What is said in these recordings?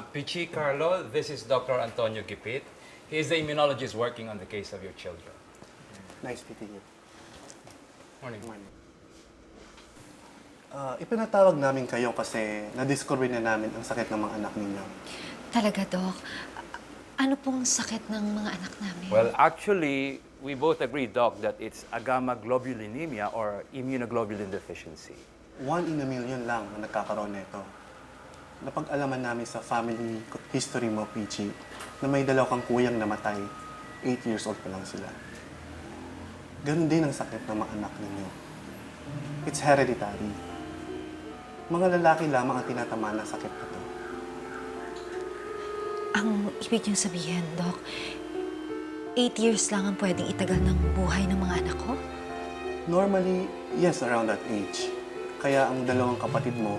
Pichi Carlo, this is Dr. Antonio Gipit. He is the immunologist working on the case of your children. Nice meeting you. Morning. Morning. Ipinatawag namin kayo kasi na-discover na namin ang sakit ng mga anak ninyo. Talaga, Doc? Ano pong sakit ng mga anak namin? Well, actually, we both agree, Doc, that it's a gamma globulinemia or immunoglobulin deficiency. 1 in a million lang ang nagkakaroon nito. Napag-alaman namin sa family history mo, Pichi, na may dalaw kang kuyang namatay. 8 years old pa lang sila. Ganon din ang sakit ng mga anak ninyo. It's hereditary. Mga lalaki lamang ang tinatamaan ng sakit na to. Ang ibig niyong sabihin, Doc, 8 years lang ang pwedeng itagal ng buhay ng mga anak ko? Normally, yes, around that age. Kaya ang dalawang kapatid mo,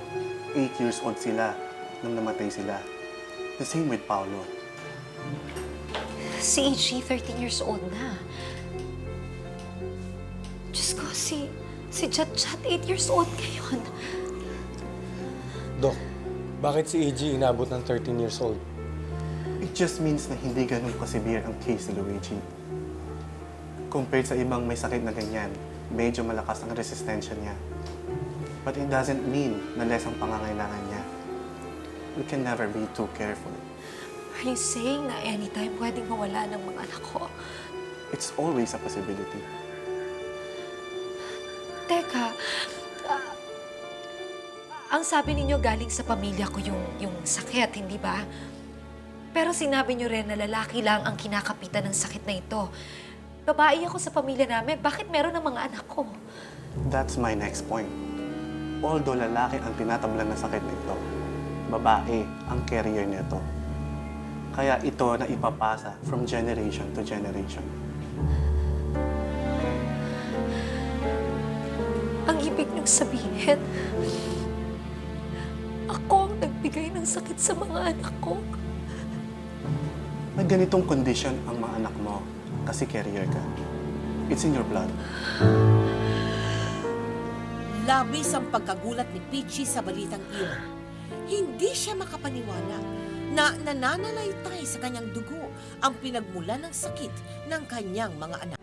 8 years old sila nung namatay sila. The same with Paolo. Si HG, 13 years old na. Diyos ko, si Chat-Chat, 8 years old ngayon. Dok, bakit si AG inabot ng 13 years old? It just means na hindi ganun ka-severe ang case ni Luigi. Compared sa ibang may sakit na ganyan, medyo malakas ang resistensya niya. But it doesn't mean na less ang pangangailangan niya. We can never be too careful. Are you saying na anytime pwedeng mawala ng mga anak ko? It's always a possibility. Teka, ang sabi ninyo galing sa pamilya ko yung sakit, hindi ba? Pero sinabi niyo rin na lalaki lang ang kinakapitan ng sakit na ito. Babae ako sa pamilya namin, bakit meron ng mga anak ko? That's my next point. Although lalaki ang tinatablan ng sakit nito, babae ang carrier nito. Kaya ito na ipapasa from generation to generation. Ang ibig niyong sabihin, ako ang nagbigay ng sakit sa mga anak ko. May ganitong condition ang mga anak mo kasi carrier ka. It's in your blood. Labis ang pagkagulat ni Pichi sa balitang iyon. Hindi siya makapaniwala na nananalaytay sa kanyang dugo ang pinagmula ng sakit ng kanyang mga anak.